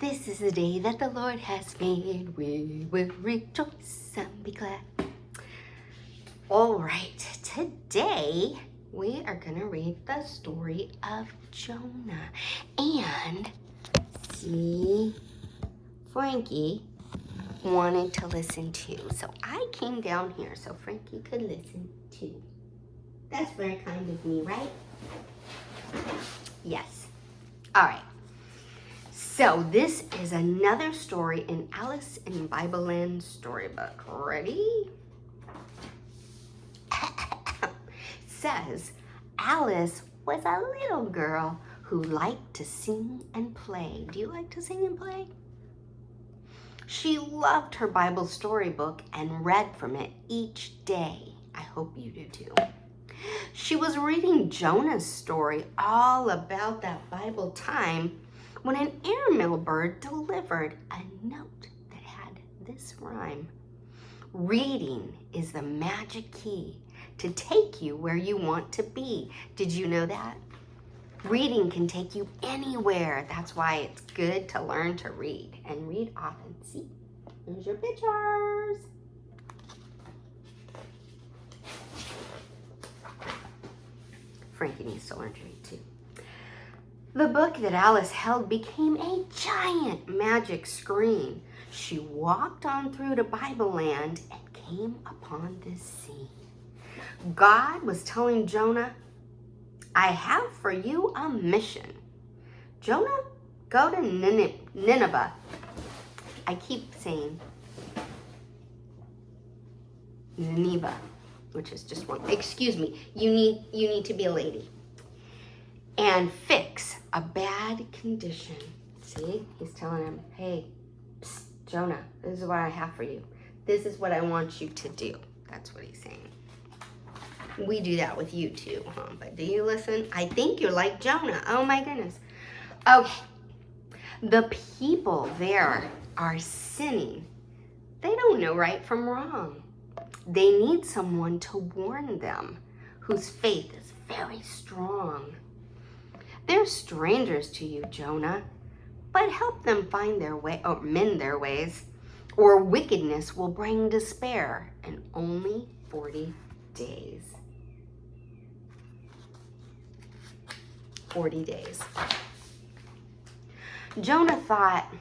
This is the day that the Lord has made. We will rejoice and be glad. All right, today we are going to read the story of Jonah. And see, Frankie wanted to listen too. So I came down here so Frankie could listen too. That's very kind of me, right? Yes. All right. So this is another story in Alice in Bibleland storybook. Ready? Says, Alice was a little girl who liked to sing and play. Do you like to sing and play? She loved her Bible storybook and read from it each day. I hope you do too. She was reading Jonah's story all about that Bible time when an airmail bird delivered a note that had this rhyme. Reading is the magic key to take you where you want to be. Did you know that? Reading can take you anywhere. That's why it's good to learn to read and read often. See, here's your pictures. Frankie needs to learn to read too. The book that Alice held became a giant magic screen. She walked on through to Bibleland and came upon this scene. God was telling Jonah, I have for you a mission. Jonah, go to Nineveh. I keep saying Nineveh, which is just one. Excuse me, you need to be a lady. And fix a bad condition. See, he's telling him, hey, psst, Jonah, this is what I have for you. This is what I want you to do. That's what he's saying. We do that with you too, huh? But do you listen? I think you're like Jonah. Oh my goodness. Okay. The people there are sinning. They don't know right from wrong. They need someone to warn them whose faith is very strong. They're strangers to you, Jonah, but help them find their way or mend their ways, or wickedness will bring despair in only 40 days. 40 days. Jonah thought,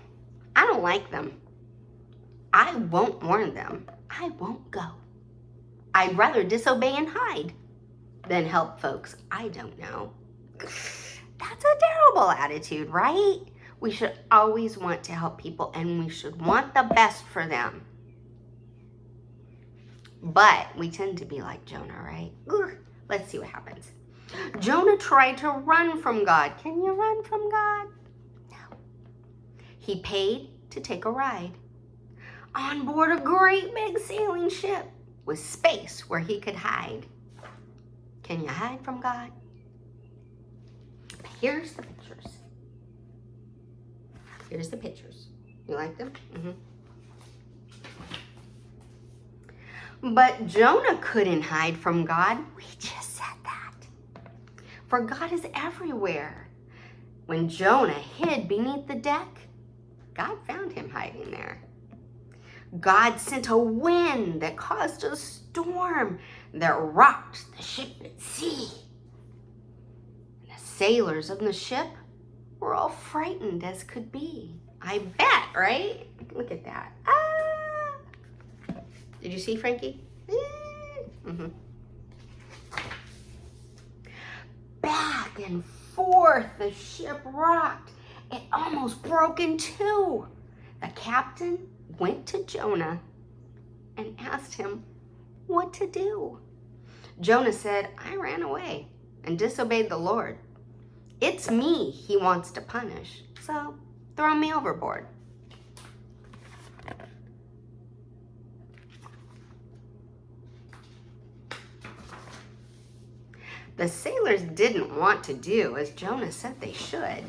I don't like them. I won't warn them. I won't go. I'd rather disobey and hide than help folks I don't know. That's a terrible attitude, right? We should always want to help people and we should want the best for them. But we tend to be like Jonah, right? Let's see what happens. Jonah tried to run from God. Can you run from God? No. He paid to take a ride on board a great big sailing ship with space where he could hide. Can you hide from God? Here's the pictures. Here's the pictures. You like them? But Jonah couldn't hide from God. We just said that. For God is everywhere. When Jonah hid beneath the deck, God found him hiding there. God sent a wind that caused a storm that rocked the ship at sea. Sailors on the ship were all frightened as could be. I bet, right? Look at that. Ah! Did you see Frankie? Back and forth, the ship rocked. It almost broke in two. The captain went to Jonah and asked him what to do. Jonah said, I ran away and disobeyed the Lord. It's me he wants to punish, so throw me overboard. The sailors didn't want to do as Jonah said they should.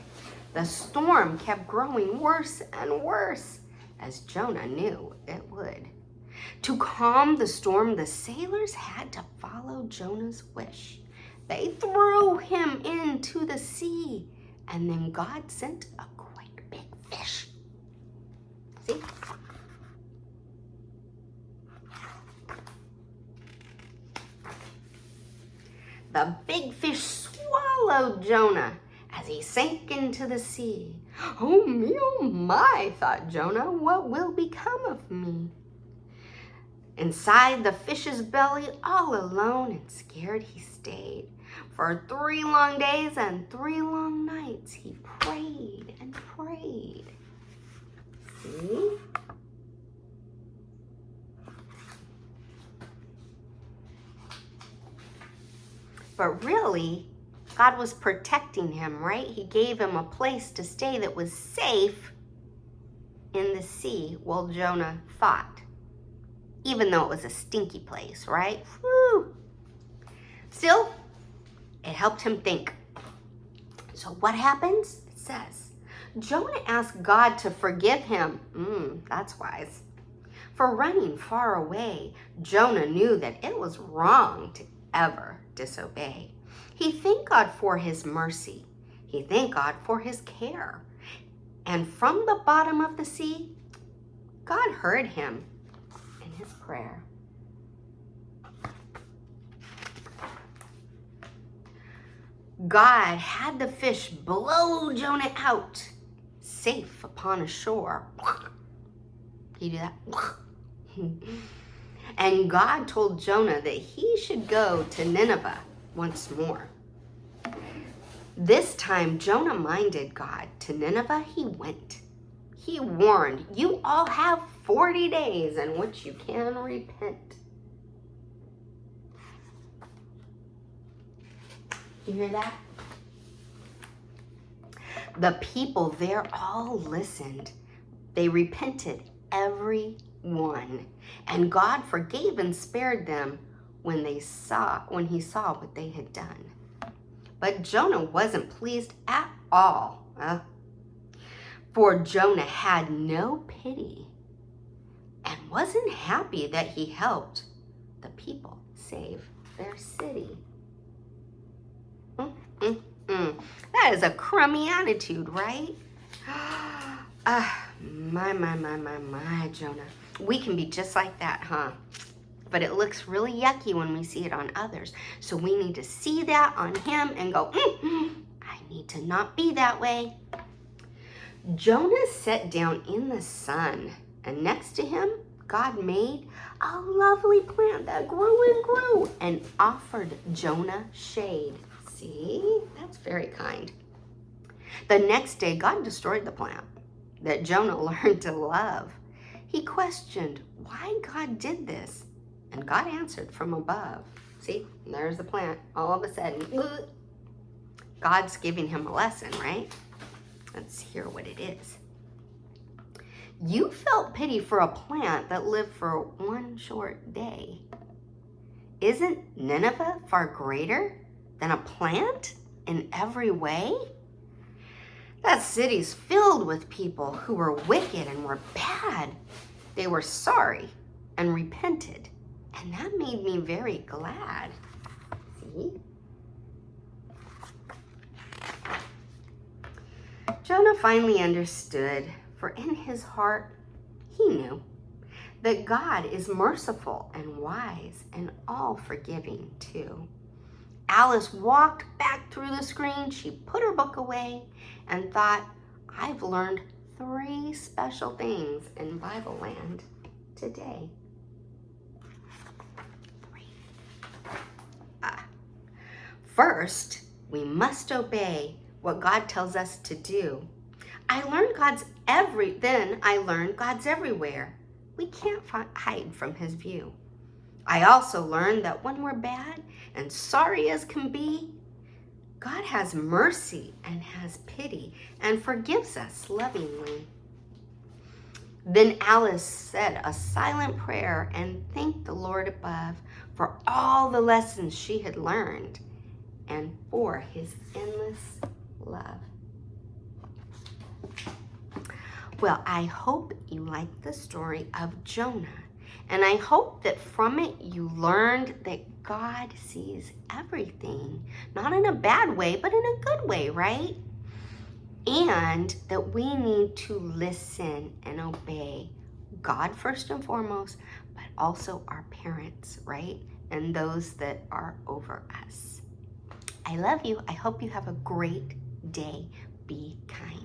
The storm kept growing worse and worse, as Jonah knew it would. To calm the storm, the sailors had to follow Jonah's wish. They threw him into the sea, and then God sent a great big fish See? The big fish swallowed Jonah as he sank into the sea. Oh me, oh my, thought Jonah, what will become of me? Inside the fish's belly, all alone and scared, he stayed. For 3 long days and 3 long nights, he prayed and prayed. See? But really, God was protecting him, right? He gave him a place to stay that was safe in the sea, well, Jonah thought. Even though it was a stinky place, right? Whew. Still, it helped him think. So what happens? It says, Jonah asked God to forgive him. That's wise. For running far away, Jonah knew that it was wrong to ever disobey. He thanked God for his mercy. He thanked God for his care. And from the bottom of the sea, God heard him in his prayer. God had the fish blow Jonah out, safe upon a shore. He did that. And God told Jonah that he should go to Nineveh once more. This time, Jonah minded God. To Nineveh he went. He warned, you all have 40 days in which you can repent. You hear that? The people there all listened. They repented, every one. And God forgave and spared them when he saw what they had done. But Jonah wasn't pleased at all. For Jonah had no pity and wasn't happy that he helped the people save their city. That is a crummy attitude, right? My, Jonah. We can be just like that, huh? But it looks really yucky when we see it on others. So we need to see that on him and go, I need to not be that way. Jonah sat down in the sun, and next to him, God made a lovely plant that grew and grew and offered Jonah shade. See, that's very kind. The next day, God destroyed the plant that Jonah learned to love. He questioned why God did this, and God answered from above. See, there's the plant. All of a sudden, God's giving him a lesson, right? Let's hear what it is. You felt pity for a plant that lived for one short day. Isn't Nineveh far greater than a plant in every way? That city's filled with people who were wicked and were bad. They were sorry and repented, and that made me very glad. See? Jonah finally understood, for in his heart, he knew that God is merciful and wise and all forgiving too. Alice walked back through the screen. She put her book away and thought, I've learned 3 special things in Bibleland today. First, we must obey what God tells us to do. I learned God's everywhere. We can't hide from his view. I also learned that when we're bad and sorry as can be, God has mercy and has pity and forgives us lovingly. Then Alice said a silent prayer and thanked the Lord above for all the lessons she had learned and for his endless love. Well, I hope you liked the story of Jonah, and I hope that from it you learned that God sees everything, not in a bad way, but in a good way, right? and that we need to listen and obey God first and foremost, but also our parents, right? And those that are over us. I love you. I hope you have a great day. Be kind.